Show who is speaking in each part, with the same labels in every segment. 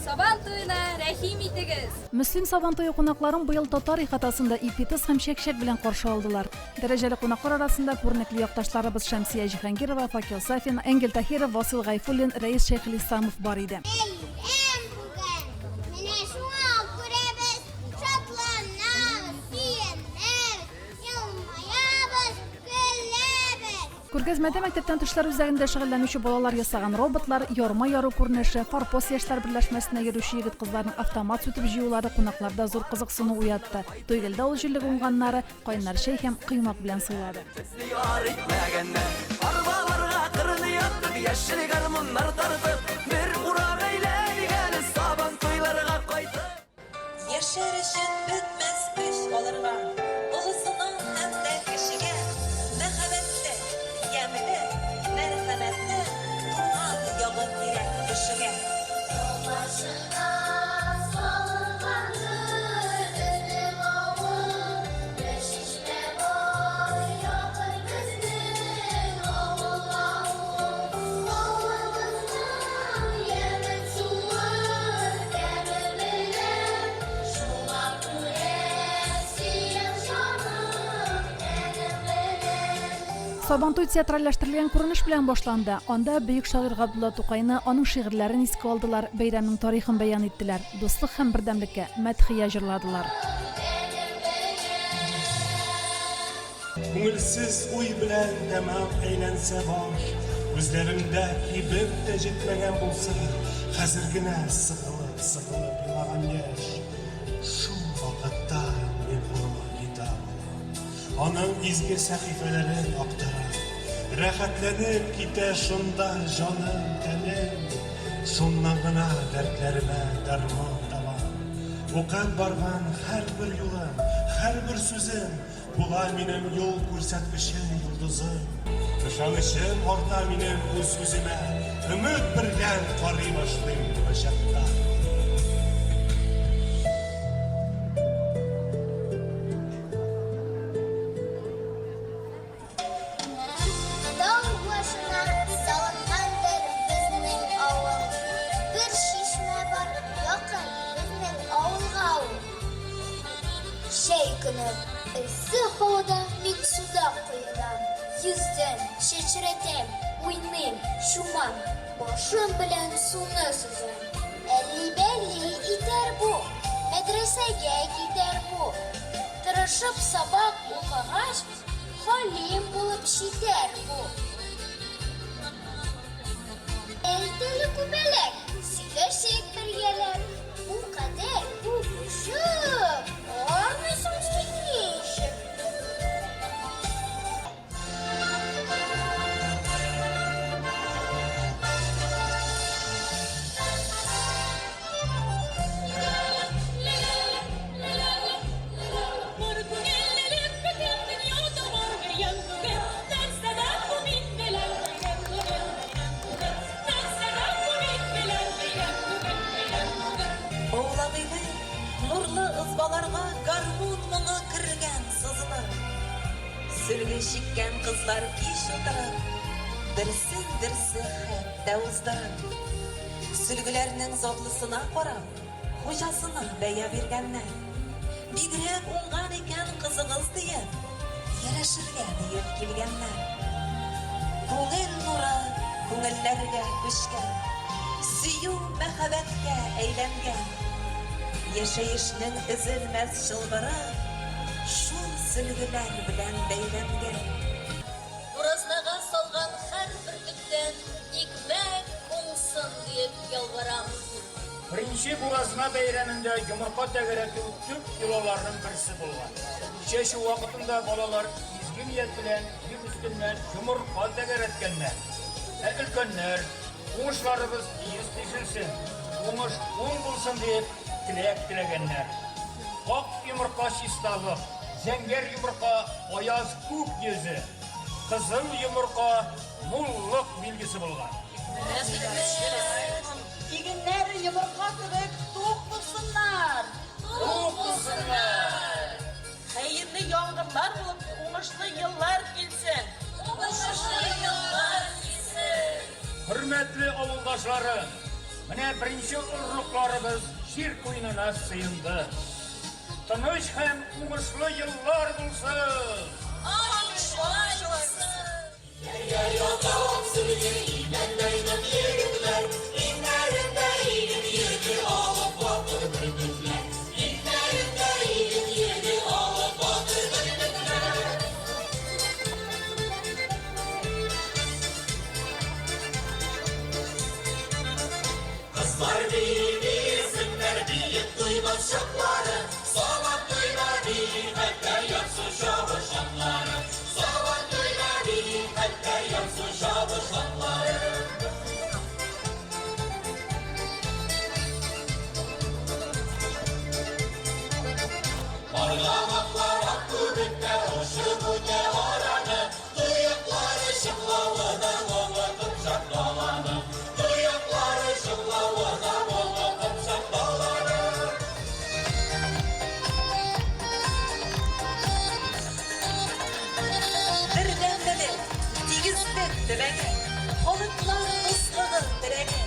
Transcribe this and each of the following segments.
Speaker 1: Сабан туена рәхим итегез.
Speaker 2: Мөслим сабан туе кунакларын быел татар ихатасында ипитес һәм чәкчәк белән каршы алдылар. Дәрәҗәле кунаклар арасында күренекле якташларыбыз Шәмсия Җиһангирова, Факил Сафин, Энгел Таһиров, Васил Гайфуллин, Рәис Шәйхелисламов бар иде. Күргәзмәдә мәктәптән тышлар үзәгендә шөгыльләнүче балалар ясаган роботлар, ярма яру күренеше, фарпост яшьләр берләшмәсенә йөрүче егет-кызларның автомат сүтеп җыюлары кунакларда зур кызыксыну уятты. Төгелдә ул җиллек уңганнары кайнар чәй һәм кыймак белән сыйлады. Сабантуй театральләштерелгән күренеш белән башланды. Анда бөек шагыйрь Габдулла Тукайны, аның шигырьләрен искә алдылар, бәйрәмнең тарихын бәян иттеләр, дуслык һәм бердәмлеккә мәдхия җырладылар.
Speaker 3: Күңелсез уй белән тәмам әйләнсә баш, үзләрендә кибеп тә җитмәгән булса, хәзер генә сыгылып елаган яшь. Шул вакытта мин кулыма китап алам, аның изге сәхифәләрен актара. Рәхәтләнеп китә шунда җаным тәнем, шуннан гына дәртләремә дәрман табам. Укып барган һәрбер юлым, һәрбер сүзем була минем юл күрсәткечем, йолдызым. Ышанычым арта минем үз-үземә, өмет белән карый башлыйм киләчәккә.
Speaker 4: Issiq havada ming suda qo'yaman, yuzdan chechiratam, o'ynim, shuman, boshim bilan suvni suzam. Belli itar bu, madrasaga ketar bu. Tirishib saboq o'qig'ach, xolim bo'lib shitar bu. Eltili ko'palak, silashik birgalab, bu qadar bu go'shib.
Speaker 5: Sülgü şikken kızlar kiş otarak, dirsi hatta uzdarak. Sülgülerinin zoglısına korak, hocasına beya vergenler. Bigirek ungan iken kızığız diye, yarışırga deyip kelgenler. Ko'ngil nura, ko'ngillarga pishgan, suyu mehabetga aylangan. Yaşayışning izilmez shilbiri, shu sülgüler bilen beylengen.
Speaker 4: Buraznaga salgan her bir günden ikmek olsun deyip yalvaram.
Speaker 6: Birinci Burazna beyramında yumurta təgərəki Türk kilolarının birisi bulgan. Çeşi vakitinde balalar izgi niyet bilen bir üstünden yumurta təgərətkenler. Ülkönler, oğuşlarımız iyiz pişirsin, oğuş un bulsun deyip tilek tilegenler. Ak yumurta şistalık, zenger yumurta ayaz kuk yüzü, kızıl yumurta mulluk bilgisi bulgan.
Speaker 7: İginler yumurta kırık toğuk bulsunlar. Hayırlı yangınlar bulup uğuşlu yıllar gelsin.
Speaker 6: Hürmetli avuldaşlarım, Менә беренче орлыкларыбыз җир куенына сыенды. Тыныч һәм уңышлы еллар булсын.
Speaker 5: Birden beri tigizlik direge, halıklar ıskıdı direge.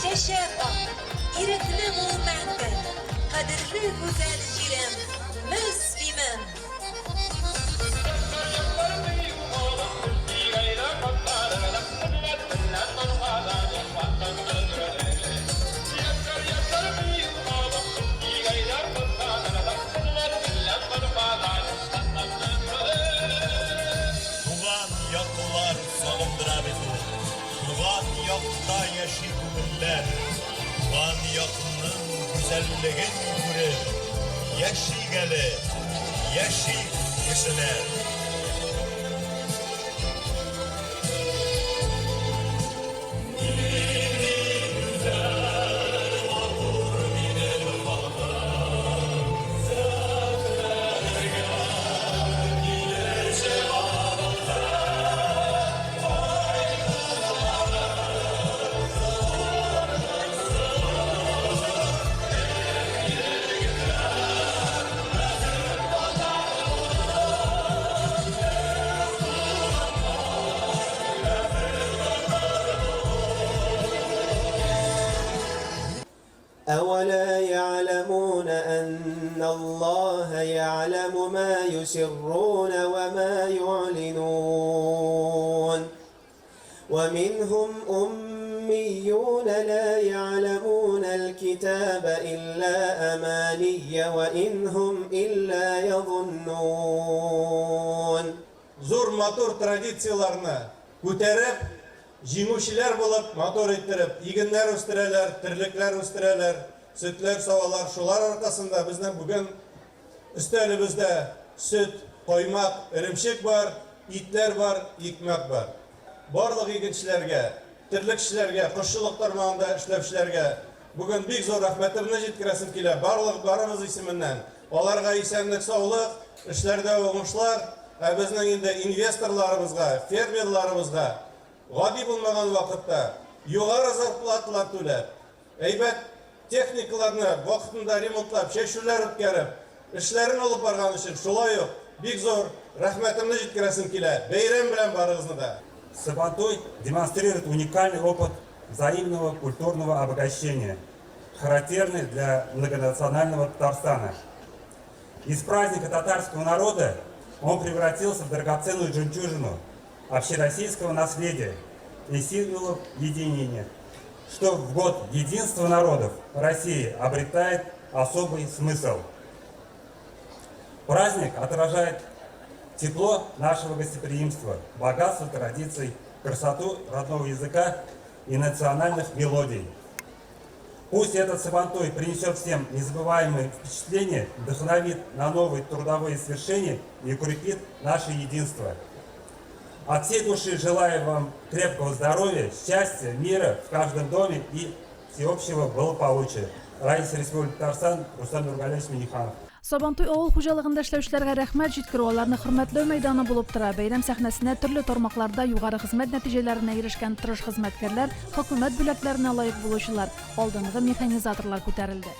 Speaker 5: Şeşer bak, irekli muğmende, kadirli güzel jirem, müslimim.
Speaker 3: Tuğan yakılar sağındıra bizi. Tuğan yakta yaşi kumiller. Tuğan yakının güzelliğin gürü. Yaşi geli, yaşi kişiler.
Speaker 8: أولا يعلمون أن الله يعلم ما يسرون وما يعلنون ومنهم أميون لا يعلمون الكتاب إلا أماني وإن هم إلا يظنون
Speaker 3: Зур мотор традицияларны күтәреп, җиңүчеләр булып, мотор иттереп, игеннәр үстерәләр, терлекләр үстерәләр, сөтләр савалар. Шулар аркасында безнең бүген өстәлебездә сөт, каймак, иремчек бар, итләр бар, икмәк бар. Барлык игенчеләргә, терлекчеләргә, кошчылык тармагында эшләүчеләргә бүген бик зур рәхмәтемне җиткерәсем килә. Барыбыз исеменнән. Аларга исәнлек, саулык, эшләрдә уңышлар. Безнең инде инвесторларыбызга, фермерларыбызга гади булмаган вакытта югары зарплаталар түләп, әйбәт техникаларны вакытында ремонтлап, чәчүләр үткәреп, эшләрен алып барган өчен шулай ук бик зур рәхмәтемне җиткерәсем килә. Бәйрәм белән барыгызны да.
Speaker 9: Сабантуй демонстрирует уникальный опыт взаимного культурного обогащения, характерный для многонационального Татарстана. Из праздника татарского народа он превратился в драгоценную жемчужину общероссийского наследия и символов единения, что в год единства народов России обретает особый смысл. Праздник отражает тепло нашего гостеприимства, богатство традиций, красоту родного языка и национальных мелодий. Пусть этот Сабантуй принесет всем незабываемые впечатления, вдохновит на новые трудовые свершения и укрепит наше единство. От всей души желаю вам крепкого здоровья, счастья, мира в каждом доме и всеобщего благополучия. Раис Республики Татарстан, Рустам Нургалиевич Миниханов.
Speaker 2: Сабантуй авыл хуҗалыгында эшләүчеләргә рәхмәт җиткерү, аларны хөрмәтләү мәйданы булып тора. Бәйрәм сәхнәсенә төрле тармакларда югары хезмәт нәтиҗәләренә ирешкән тырыш хезмәткәрләр, хөкүмәт бүләкләренә лаек булучылар, алдынгы механизаторлар күтәрелде.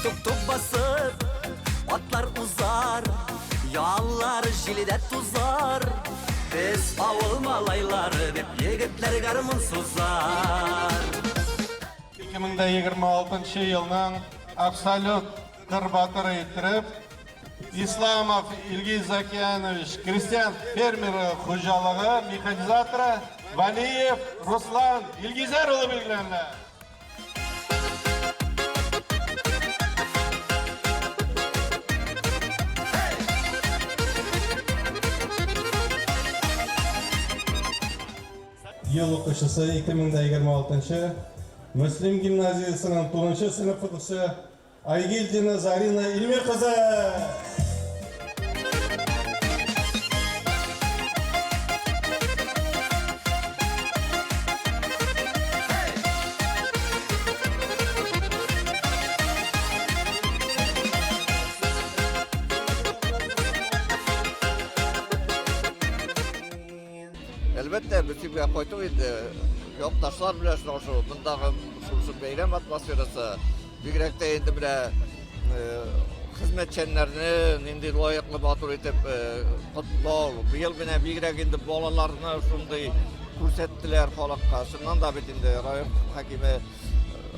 Speaker 10: Туп-туп басып, атлар узар, яллар җиледә тузар. Без авыл малайлары деп егетлер гармын созар.
Speaker 3: 2026 елның абсолют кырбатыры иттереп, Исламов Илгиз Закиянович, крестьян фермері хужалығы, механизаторы Валиев Руслан Илгизар ұлы белгіленді. Ел оқушысы 2026 Müslim гимназиясының 9 сынып оқушысы Айгелдина Зарина Илмир қызы.
Speaker 11: Elbette bütün bir koyduğu yoktaşlar bile şu bundan şu beyram atmosferası büyükte indi bile hizmetçilerini indi layıklı batır edip kutlu bu yıl bile büyük indi bolalarını şunday kursettiler halkka şundan da bitinde rayon hakimi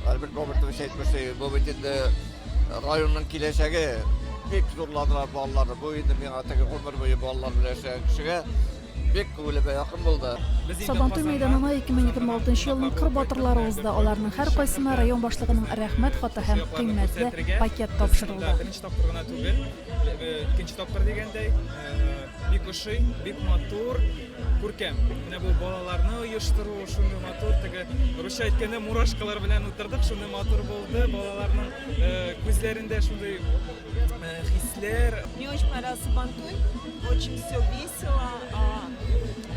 Speaker 11: Albert Robertovic etmişti bu bitinde rayonun kileşegi pek zorladılar bolaları bu indi bir ataki ömür boyu bolalar bileşen kişiye Bek көңілі yakın buldu.
Speaker 2: Сабантуй мейданына 2026 елның кыр батырлары узды. Аларның һәр кайсына район башлыгының рәхмәт хаты һәм кыйммәтле пакет тапшырылды.
Speaker 12: Беренче тапкырына түгел, икенче тапкыр дигәндәй, бик ошый, бик матур, күркәм. Менә бу балаларны оештыру шундый матур, теге русча әйткәндә мурашкалар белән утырдык, шундый матур булды. Балаларның күзләрендә шундый хисләр.
Speaker 7: Мне очень понравился Сабантуй, очень все весело,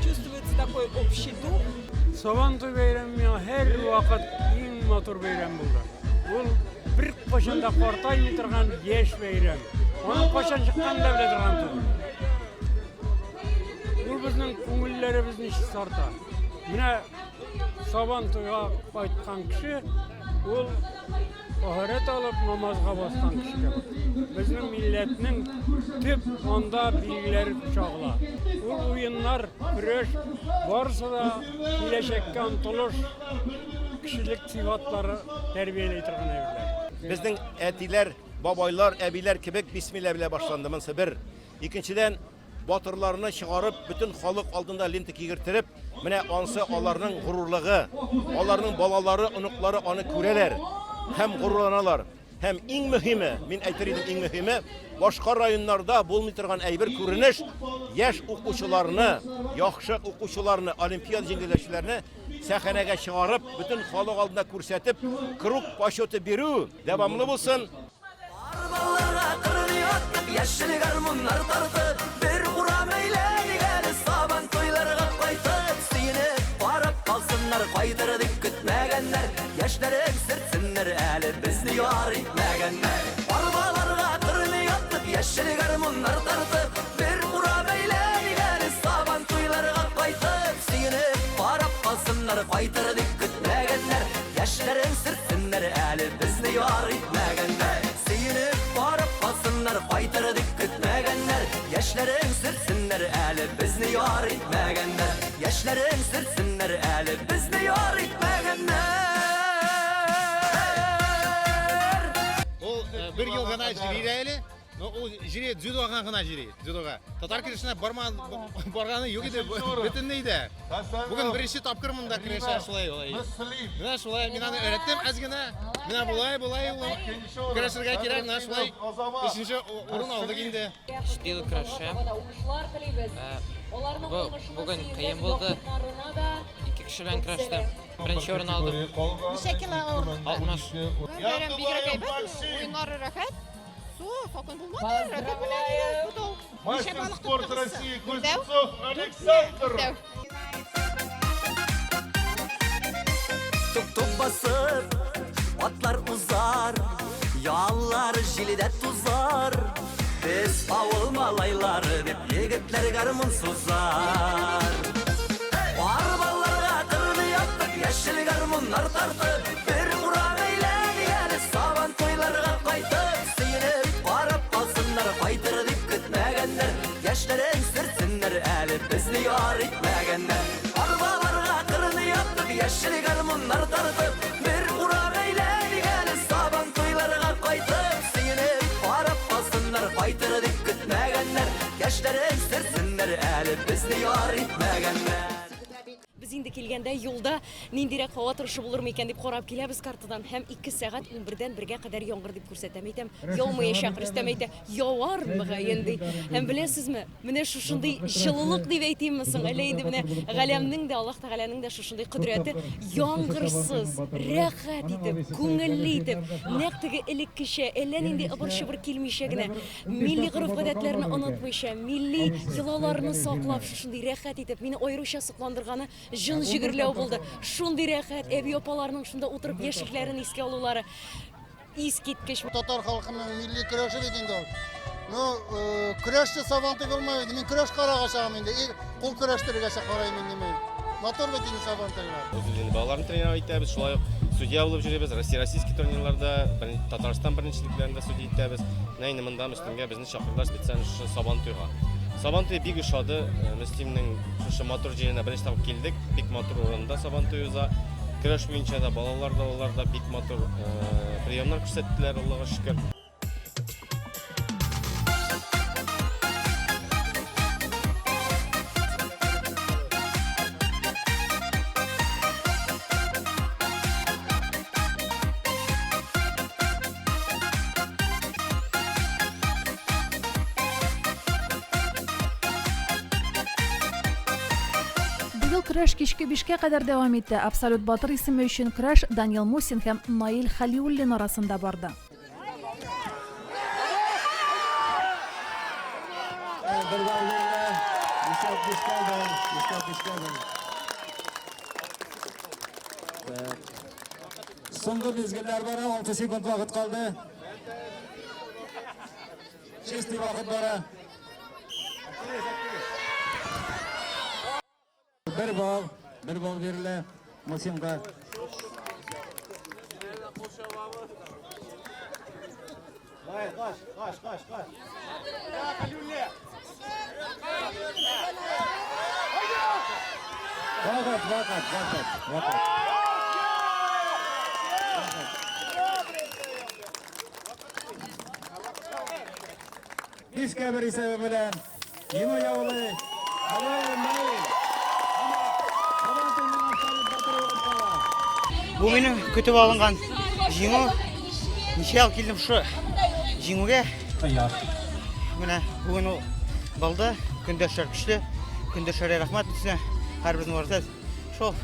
Speaker 7: чувствуется такой общий дух.
Speaker 13: Сабантуй бәйрәме һәр вакыт иң матур бәйрәм булды. Ул бер кашанда картаймый торган яшь бәйрәм. Аны кашан чыккан да белә торган түгел. Ул безнең күңелләребезне сарта. Менә Сабантуйга кайткан кеше ул Ahirət alıb namazğa bastan kişidir. Bizim milletinin tüp onda bilgileri kuşağıla. Bu oyunlar, güreş, varsa da kileşekке antılış kişilik sifatları terbiyeleytirgen evler.
Speaker 14: Bizning etiler, babaylar, əbilər kibik bismillah bile başlandığımız bir. İkinciden batırlarını çıkarıp bütün halk aldığında linti kiyirtirip mine ansı onların gururluğu, onların balaları, unukları onu küreler. Hem gururlanalar, hem en mühimi, min aytırdım en mühimi, başka rayonlarda bulmaytırgan aybir görünüş, yaş okuşularını, yaxşı okuşularını, olimpiyat jengeleşlerini sahneye çıkarıp, bütün halk aldığında körsetip, kırık başotu biru, devamlı bulsun.
Speaker 10: Barbalara kırını attık, yeşil garmunlar tartıp, bir uğram eyledi gel, Sabantuylarga kaytıp, siyinip, varıp kalsınlar, kaydırdık kütmegenler, yaşların sırtsınlar, eli bizni yar etmegenler. Barbalarga kırını attık, yeşil garmunlar tartıp, bir uğram eyledi gel, Sabantuylarga kaytıp, siyinip, varıp kalsınlar, kaydırdık kütmegenler, yaşların sırtsınlar, eli bizni yar etmegenler. Siyinip varıp kalsınlar, kaytırdık kütmegenler, yaşların sırtsınlar, eli bizni yar etmegenler, yaşların sırtsınlar, eli bizni yar etmegenler.
Speaker 15: O bir yıl gana jireyli, o jire judoga gana jire, judoga. Tatar kirişine barganı yok idi, bütün neydi? Bugün birinci tapkırımında kirişe şulay olay. Mine şulay, minanı öğrettim azgına. Mine bulay, kirişirge kirek, mine şulay. Beşinci orun aldık indi.
Speaker 16: Steel kirişe. Bugün kıyım buldu. İki kişi ben kiriştim. Birinci orun aldım.
Speaker 7: Neçə kilo aldın?
Speaker 16: 60.
Speaker 7: Görürəm bir rəqəbət, oyunları rahat. Su, sakın bulmadı, rəqəb bilen bu da. Neçə balıq tutdunuz? Alexander.
Speaker 10: Tuk basır, atlar uzar, yağlar jilide tuzar. Biz avul malayları dep yigitler garmın suzar. Barbalarga kırını yaptık, yeşil garmunlar tartıp, bir uğram eyledi gel, Sabantuylarga kaytıp, siyinip varıp kalsınlar, kaytırdık kütmegenler, yaşların sırtsınlar, eli bizni yar etmegenler. яшел гармоннар тартып, bir урак әйләнек әле сабан туйларга кайтып, сөенеп карап калсыннар, кайтыр дип көтмәгәннәр, яшьләрен сөрсеннәр әле безне яр итмәгәннәр.
Speaker 17: Biz indi kelgәндә юлда ниндирәк һава торышы булырмы икән дип карап киләбез картадан һәм 2 сәгать 11-дән 1-гә кадәр яңгыр дип күрсәтәм әйтәм. Яумаячак Рөстәм әйтә, явар мөгаен ди. Һәм беләсезме, менә шушындый җылылык дип әйтимме соң, әле инде менә галәмнең дә Аллаһ Тәгаләнең дә шушындый кодрәте яңгырсыз, рәхәт итеп, күңелле итеп, нәкъ теге элеккечә, әллә нинди ыбыр-чыбыр килмичә генә, милли гореф-гадәтләрне онытмыйча, милли йолаларны саклап шушындый рәхәт итеп, мине аеруча сокландырганы жын җигерләү булды. Шундый рәхәт, әби апаларның шунда утырып яшикләрен искә алулары. Искиткеч.
Speaker 18: Татар халкының милли көрәше бит инде ул. Ну, көрәшче Сабантуй булмый инде. Мин көрәш карарга чыгам инде. Кул көрәштергә карайм инде мин. Мотор бит инде Сабантуйлар.
Speaker 15: Үзебезнең балаларны тренер итәбез, шулай ук судья булып йөрибез. Российский турнирларда, Татарстан беренчелекләрендә судья итәбез. Нәйне монда Мөслимгә безне чакырдылар специаль Сабантуйга. Сабантуй бик ошады. Мөслимнең шушы мотор җиренә беренче тапкыр килдек. Бик мотор урында Сабантуй уза. Көрәш буенча да балалар да бик мотор приемнар күрсәттеләр, Аллаһка шөкер.
Speaker 2: Көрәш кичке 5-кә кадәр дәвам итте. Абсолют батыр исеме өчен көрәш Данил Мусин һәм Наил Халиуллин арасында барды.
Speaker 19: Соңгы мезгилләр бара, 6 секунд вакыт калды. Чисти вакыт бара. Bir bal verilә Мусинга. Каш. Я Халиулле. Вакыт. Бишкә бер исәбе белән Ема явылы.
Speaker 20: Бу минем көтеп алынган җиңү. Ничә ел килдем шу җиңүгә. Менә бүген ул балда көндәшләр көчле, көндәшләргә рәхмәт сезгә. Һәрберне варсыз. Шул.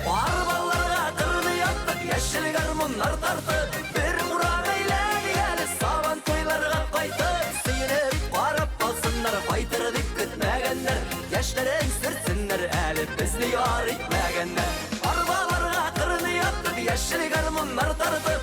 Speaker 10: Бар балларга кырны яптык, яшел гармоннар тартып, бер урак әйләнек әле Сабантуйларга кайтып, сөенеп карап калсыннар, кайтыр дип көтмәгәннәр, яшьләрен сөрсеннәр әле безне яр итмәгәннәр. Бар балларга кырны яптык, яшел гармоннар тартып,